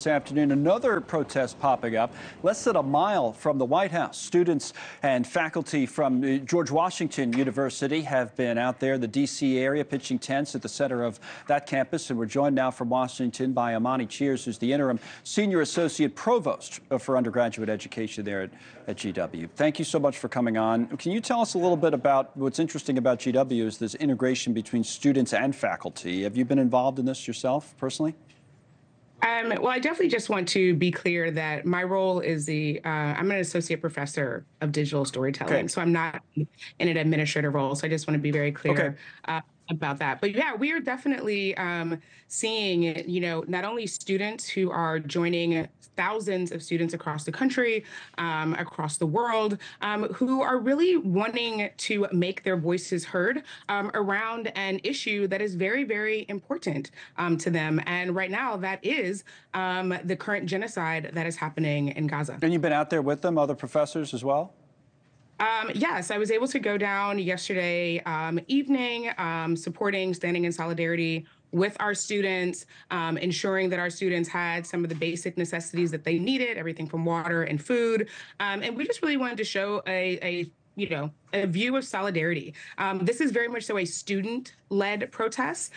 this afternoon. Another protest popping up less than a mile from the White House. Students and faculty from George Washington University have been out there in the D.C. area pitching tents at the center of that campus. And we're joined now from Washington by Imani Cheers, who's the interim senior associate provost for undergraduate education there at GW. Thank you so much for coming on. Can you tell us a little bit about what's interesting about GW is this integration between students and faculty? Have you been involved in this yourself personally? Well, I definitely just want to be clear that my role is I'm an associate professor of digital storytelling, okay. So I'm not in an administrative role. So I just want to be very clear about that. But yeah, we are definitely seeing, not only students who are joining thousands of students across the country, across the world, who are really wanting to make their voices heard around an issue that is very, very important to them. And right now, that is the current genocide that is happening in Gaza. And you've been out there with them, other professors as well? Yes, I was able to go down yesterday evening, standing in solidarity with our students, ensuring that our students had some of the basic necessities that they needed, everything from water and food. And we just really wanted to show a view of solidarity. This is very much so a student-led protest.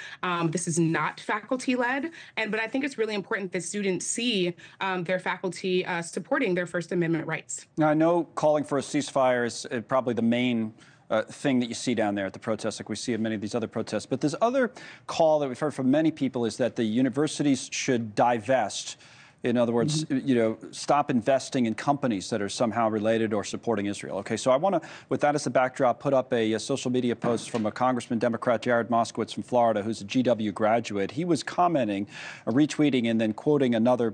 This is not faculty-led, but I think it's really important that students see their faculty supporting their First Amendment rights. Now, I know calling for a ceasefire is probably the main thing that you see down there at the protests, like we see at many of these other protests. But this other call that we've heard from many people is that the universities should divest. In other words, stop investing in companies that are somehow related or supporting Israel. Okay, so I want to, with that as the backdrop, put up a social media post from a Congressman, Democrat Jared Moskowitz from Florida, who's a GW graduate. He was commenting, retweeting, and then quoting another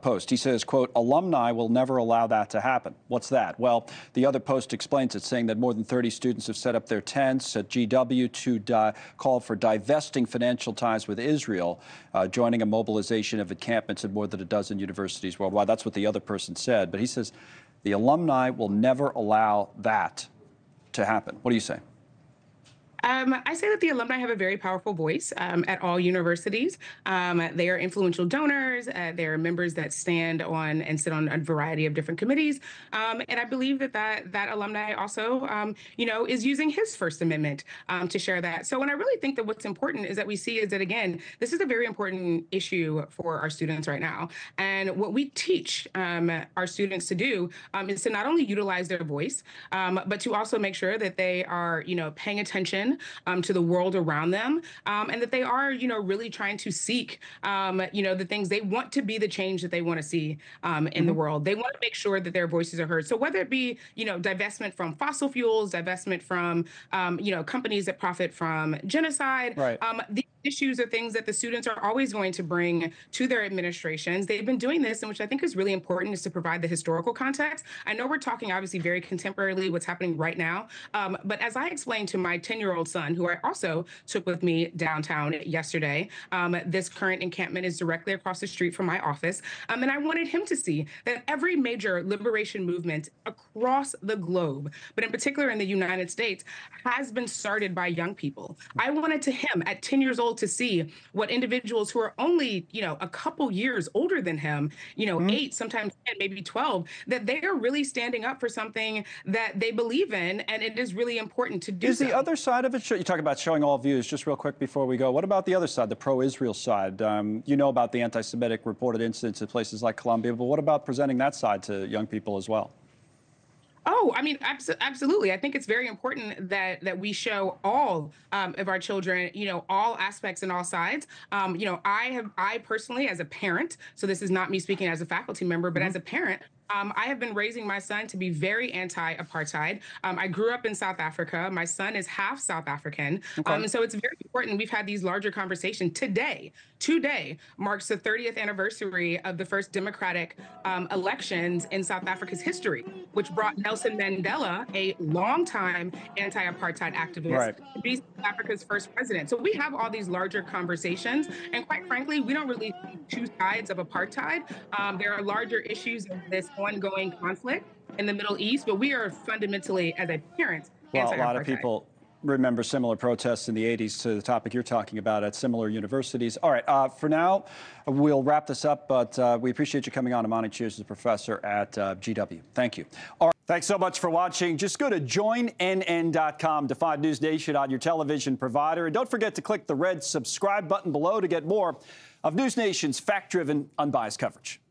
post. He says, quote, "Alumni will never allow that to happen." What's that? Well, the other post explains it, saying that more than 30 students have set up their tents at GW to call for divesting financial ties with Israel, joining a mobilization of encampments at more than a dozen universities worldwide. That's what the other person said. But he says the alumni will never allow that to happen. What do you say? I say that the alumni have a very powerful voice at all universities. They are influential donors. They are members that stand on and sit on a variety of different committees. And I believe that alumni also, is using his First Amendment to share that. So when I really think that what's important is that we see is that, again, this is a very important issue for our students right now. And what we teach our students to do is to not only utilize their voice, but to also make sure that they are, paying attention to the world around them, and that they are, really trying to seek, the things they want to be the change that they want to see in the world. They want to make sure that their voices are heard. So whether it be, divestment from fossil fuels, divestment from, companies that profit from genocide, right. These issues are things that the students are always going to bring to their administrations. They've been doing this, and which I think is really important, is to provide the historical context. I know we're talking obviously very contemporarily what's happening right now, but as I explained to my 10-year-old son, who I also took with me downtown yesterday, this current encampment is directly across the street from my office, and I wanted him to see that every major liberation movement across the globe, but in particular in the United States, has been started by young people. I wanted to him at 10 years old to see what individuals who are only, a couple years older than him, 8, sometimes 10, maybe 12, that they are really standing up for something that they believe in, and it is really important to do. Is the other side of it, you talk about showing all views, just real quick before we go, what about the other side, the pro-Israel side? You know about the anti-Semitic reported incidents at places like Columbia, but what about presenting that side to young people as well? Oh, I mean, absolutely. I think it's very important that we show all of our children, all aspects and all sides. I personally, as a parent, so this is not me speaking as a faculty member, but as a parent, I have been raising my son to be very anti-apartheid. I grew up in South Africa. My son is half South African. Okay. And so it's very important. We've had these larger conversations. Today marks the 30th anniversary of the first democratic elections in South Africa's history, which brought Nelson Mandela, a longtime anti-apartheid activist, to be South Africa's first president. So we have all these larger conversations. And quite frankly, we don't really see two sides of apartheid. There are larger issues of this ongoing conflict in the Middle East, but we are fundamentally, as a parent, well, a lot of people remember similar protests in the 80s to the topic you're talking about at similar universities. All right, for now, we'll wrap this up, but we appreciate you coming on. Imani Cheers is a professor at GW. Thank you. All right. Thanks so much for watching. Just go to joinnn.com to find NewsNation on your television provider. And don't forget to click the red subscribe button below to get more of NewsNation's fact-driven, unbiased coverage.